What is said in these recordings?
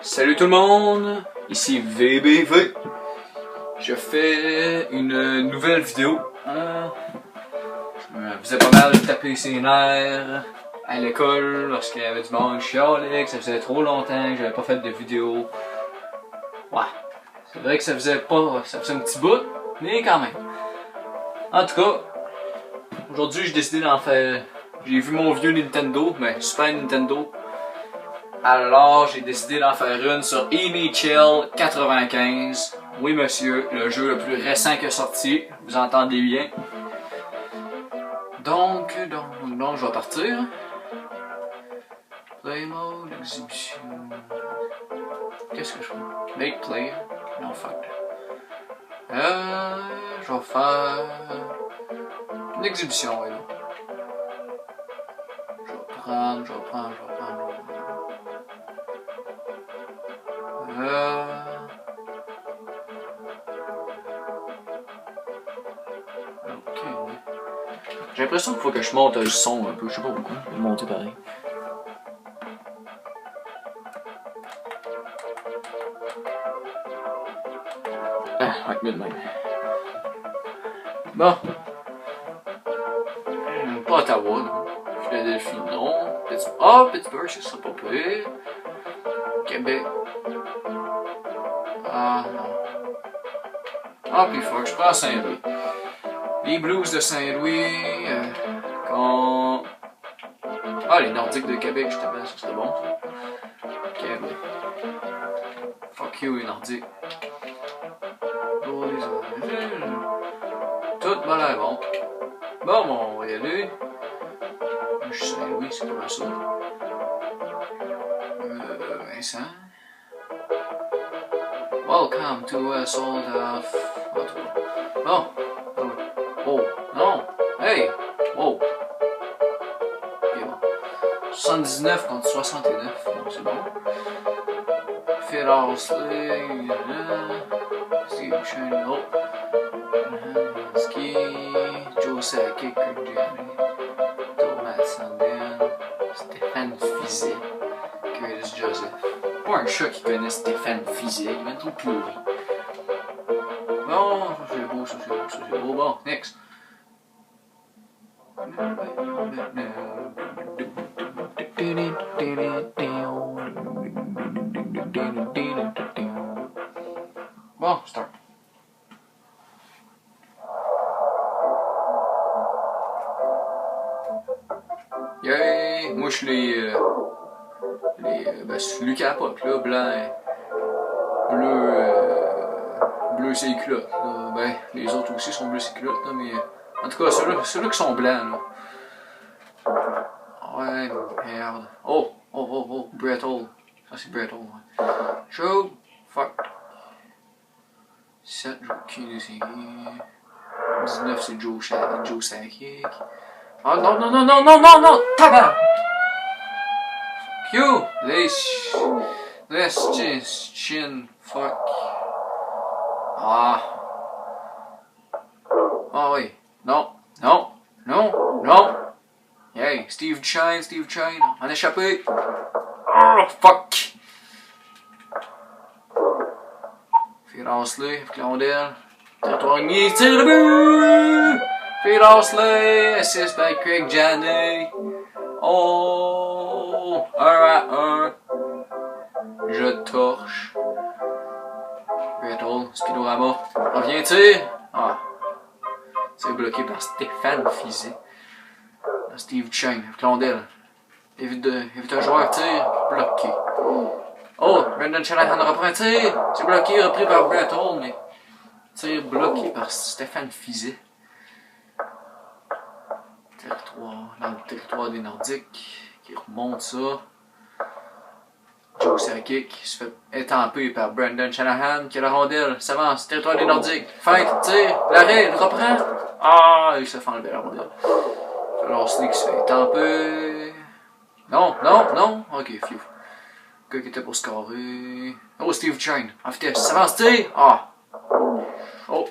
Salut tout le monde, ici VBV. Je fais une nouvelle vidéo. Vous avez pas mal tapé ses nerfs à l'école lorsqu'il y avait du monde chialait, que ça faisait trop longtemps que j'avais pas fait de vidéo. Ouais, c'est vrai que ça faisait un petit bout, mais quand même. En tout cas, aujourd'hui j'ai décidé d'en faire. J'ai vu mon vieux Nintendo, Super Nintendo. Alors, j'ai décidé d'en faire une sur NHL 95. Oui, monsieur, le jeu le plus récent qui est sorti. Vous entendez bien. Donc, je vais partir. Play mode, exhibition. Qu'est-ce que je fais? Make play. Non, fuck. Je vais faire une exhibition, oui. Je vais prendre. Ok. J'ai l'impression qu'il faut que je monte le son un peu, je sais pas pourquoi. Je vais le monter pareil. Ouais, mieux de même. Bon. Pas Ottawa, non. Philadelphie, non. Pittsburgh, ça serait pas pire. Québec. Ah, non. Ah, puis fuck, je prends Saint-Louis. Les Blues de Saint-Louis. Les Nordiques de Québec, justement, ça serait bon. Québec. Fuck you, les Nordiques. Tout m'a l'air bon. Bon, on va y aller. Je suis Saint-Louis, c'est pas ça. Vincent. Welcome to a sold off. Bon. Oh, non. Hey. Wow. Ok, bon. 79 contre 69. Bon, c'est bon. Phil Horsley. Steve Chen. Ski. Joe Sakic. Thomas Sandin. Stéphane Fizet. Curtis Joseph. Pas un chat qui connaît Stéphane Fizet. Il est trop pourri. Bon, ça c'est beau, ça c'est beau. Bon, next. Bon, start. Yay! Moi je suis celui qui a la pop, là, blanc, bleu c'est les culottes. Là. Les autres aussi sont bleus c'est les culottes, là, mais en tout cas, ceux-là qui sont blancs, là. Ouais, merde. Oh, Brett Hall. Ça c'est Brett Hall, ouais. Show, fuck. 7, Joe 19 c'est Joe Sakic. Oh non, tabac! Q, les chin, fuck. Ah oui, non. Hey, Steve Chine, en échappé. Oh, fuck. Phil Horsley, avec Londel. Territoire ennemi, tire le but! Phil Horsley, assist by Craig Janney. Oh, 1-1. Je torche. Brett Hall, Speedorama. Revient, tire. Ah. C'est bloqué par Stéphane Fizet. Steve Chang, Clondel. Évite un joueur, tire. Bloqué. Oh, Brendan Shanahan reprend un tir. C'est bloqué, repris par Brett Hall, mais tir bloqué par Stéphane Fizet. Dans le territoire des Nordiques, qui remonte ça. Joe Sakic se fait étamper par Brendan Shanahan, qui a la rondelle, s'avance, territoire des Nordiques, fight, tire, l'arrêt, il reprend. Ah, il se fait enlever la rondelle. Alors, Slick se fait étamper. Non, ok, phew. Le gars qui était pour scorer. Oh, Steve Chine, en vitesse, s'avance, tire. Ah. Oh,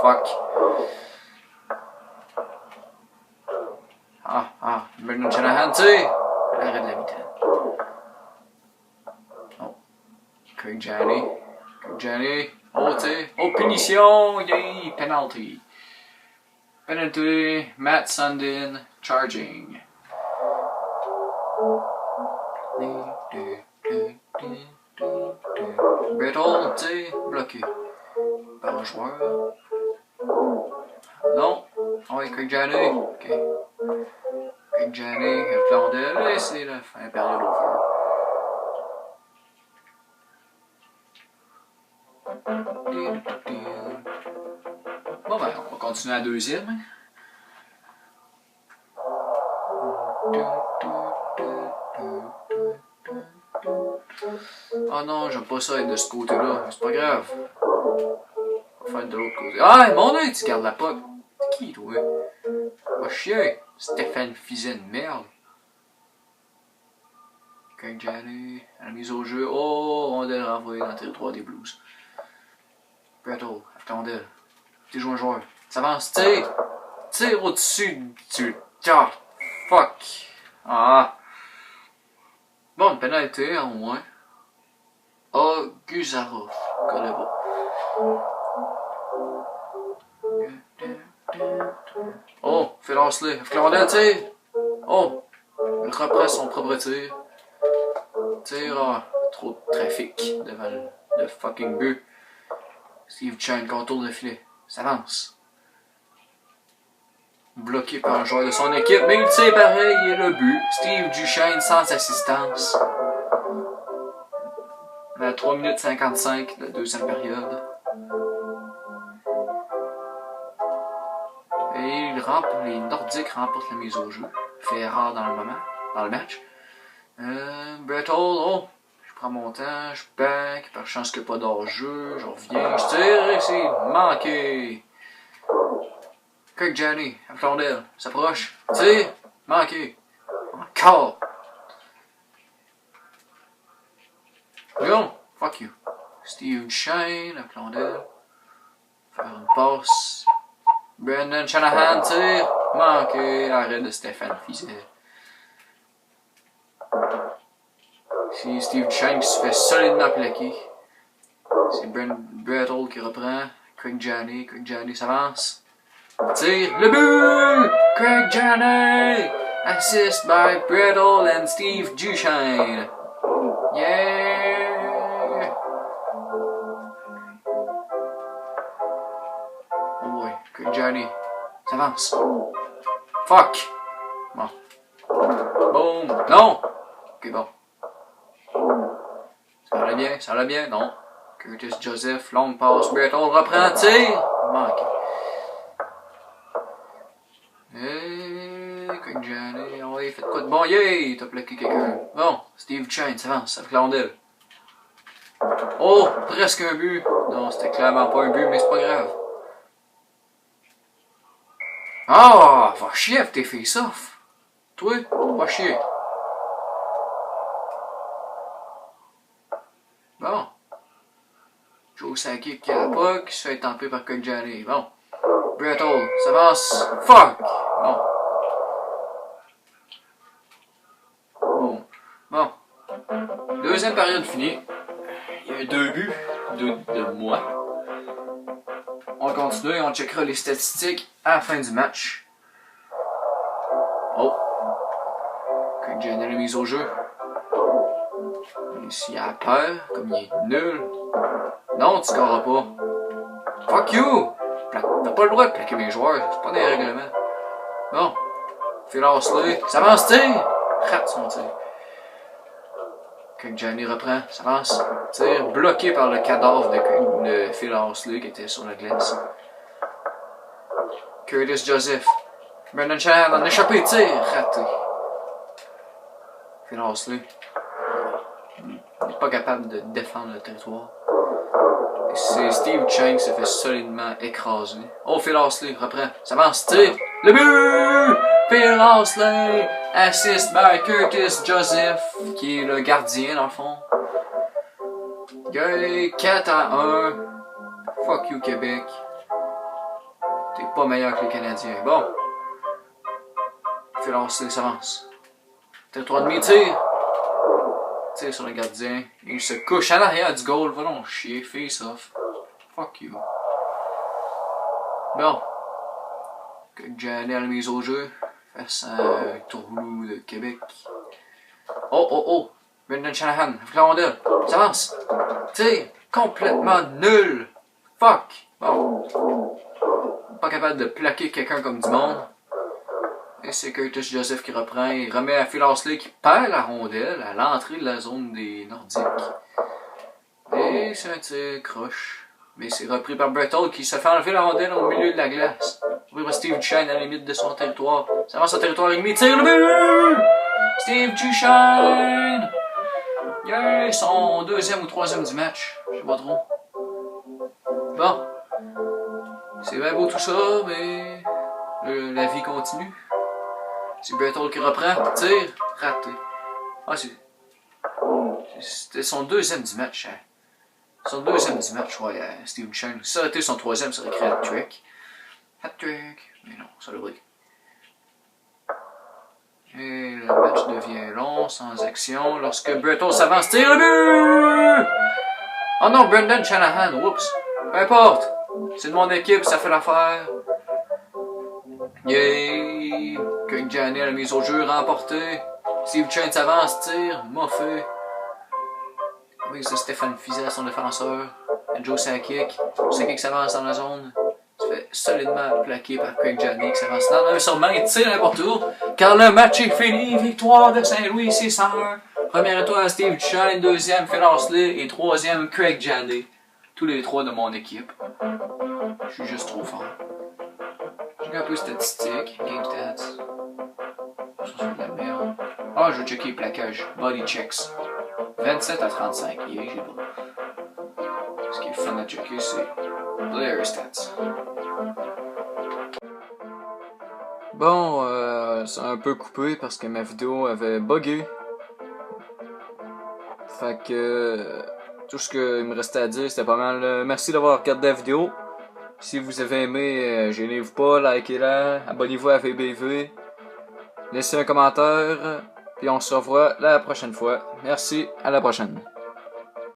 fuck. Brendan Shanahan, tire. L'arrêt de la mitaine. Craig Janney. Craig Janney. Oh, tu sais. Oh, punition! Yay! Penalty. Penalty. Matt Sundin. Charging. Brittle, tu sais. Bloqué. Par un joueur. Non. Oh, oui, Craig Janney. Ok. Craig Janney. Flandel. Et c'est la fin. Période au feu. Bon ben, on va continuer à la deuxième. Oh non, j'aime pas ça être de ce côté-là. C'est pas grave. On va faire de l'autre côté. Ah, mon œil, tu gardes la poque. T'es qui, toi? Va chier. Stéphane Fizet de merde. Craig Janney, à la mise au jeu. Oh, rondelle renvoyée dans le territoire des Blues. Brettle, Flandel. T'es joué un joueur. Ça avance, tire! Tire au-dessus du. Ah, fuck! Ah! Bon, une pénalité, au moins. Oh, Guzarov. Connais pas. Oh, fait lancer. Flandel, tire! Oh! Il reprend son propre tir. Tire, ah, trop de trafic devant le fucking but. Steve Chang contourne le filet. Ça avance. Bloqué par un joueur de son équipe, mais il tire pareil et le but. Steve Duchesne sans assistance. À 3 minutes 55 de la deuxième période. Et les Nordiques remportent la mise au jeu. Fait erreur dans le match. Brettle, oh, je prends mon temps, je back, par chance qu'il n'y a pas d'hors-jeu, je reviens, je tire ici, manqué. Craig Janney, à Flandel, s'approche, tire, manqué. Encore. Non, fuck you. Steve Duchesne, à Flandel, faire une passe. Brendan Shanahan, tire, manqué, arrêt de Stéphane Fizet. C'est Steve Duchesne qui se fait solidement plaquer. C'est Brettle qui reprend. Craig Janney s'avance. Tire, le but! Craig Janney! Assist by Brettle and Steve Duchesne. Yeah! Oh boy, Craig Janney s'avance. Fuck! Bon. Boom! Non! Ok, bon. Ça allait bien, non. Curtis Joseph, long passe, Brettle reprend, tire, manqué. Craig Janney, oh oui, faites quoi de bon, yeah, t'as plaqué quelqu'un. Bon, Steve Duchesne, ça avance, avec Flandel. Oh, presque un but. Non, c'était clairement pas un but, mais c'est pas grave. Ah, va chier avec tes face-off. Toi, va chier. Bon. Joe Sakic qui a la puck, qui se fait étamper par Craig Janney. Bon. Brettle, ça avance. Fuck! Bon. Bon. Deuxième période finie. Il y a eu 2 buts de moi. On continue et on checkera les statistiques à la fin du match. Oh. Craig Janney l'a mise au jeu. S'il y a peur, comme il est nul. Non, tu scoreras pas. Fuck you! T'as pas le droit de plaquer mes joueurs, c'est pas des règlements. Bon. Phil Horsley, ça avance, tire! Rate son tir. Craig Janney reprend, ça avance. Tire, bloqué par le cadavre de Phil Horsley qui était sur la glace. Curtis Joseph. Brendan Shanahan en échappé, tire, raté. Phil Horsley. Il n'est pas capable de défendre le territoire. C'est Steve Chang qui se fait solidement écraser. Oh, Phil Horsley reprend. Ça avance, tire. Le but! Phil Horsley! Assist by Curtis Joseph, qui est le gardien dans le fond. Gay, 4-1. Fuck you, Québec. T'es pas meilleur que les Canadiens. Bon. Phil Horsley s'avance. Territoire demi, tire. tire sur le gardien. Il se couche à l'arrière du goal. Va donc chier, face off. Fuck you. Bon. Gianni a la mise au jeu. Face à Tourlou de Québec. Oh! Brendan Shanahan, avec la rondelle. Ça avance. Tire. Complètement nul. Fuck. Bon. Pas capable de plaquer quelqu'un comme du monde. Et c'est Curtis Joseph qui reprend. Il remet à Phil Horsley qui perd la rondelle à l'entrée de la zone des Nordiques. Et c'est un tir croche. Mais c'est repris par Berthold qui se fait enlever la rondelle au milieu de la glace. Repris par Steve Duchesne à la limite de son territoire. Ça avance au territoire ennemi. Tire le but! Steve Duchesne! Yeah! Son deuxième ou troisième du match. Je sais pas trop. Bon. C'est bien beau tout ça, mais la vie continue. C'est Berthold qui reprend, tire, raté. Ah, c'était son deuxième du match. Hein. Son deuxième du match, ouais, Steve Duchesne. Si ça aurait été son troisième, ça aurait créé hat-trick. Hat-trick. Mais non, ça le brille. Et le match devient long, sans action, lorsque Berthold s'avance, tire le but! Oh non, Brendan Shanahan, oups. Peu importe. C'est de mon équipe, ça fait l'affaire. Yay! Craig Gianni a la mise au jeu, remporté. Steve Duchesne s'avance, tire, moffé. Oui, c'est Stéphane Fizet, son défenseur. Joe Sakic. Sakic s'avance dans la zone. Se fait solidement plaqué par Craig Gianni qui s'avance dans le sûrement, il tire n'importe où. Car le match est fini. Victoire de Saint-Louis, 6-1. Première étoile, Steve Duchesne. Deuxième, Phil Horsley. Et troisième, Craig Gianni. Tous les trois de mon équipe. Je suis juste trop fort. Je regarde un peu les statistiques. Game stats. Ça, c'est de la merde. Ah, je vais checker les plaquages. Body checks. 27-35. Yeah, j'ai pas. Ce qui est fun à checker, c'est player stats. Bon, c'est un peu coupé parce que ma vidéo avait buggé. Fait que tout ce qu'il me restait à dire, c'était pas mal. Merci d'avoir regardé la vidéo. Si vous avez aimé, gênez-vous pas, likez-la, abonnez-vous à VBV, laissez un commentaire, puis on se revoit la prochaine fois. Merci, à la prochaine.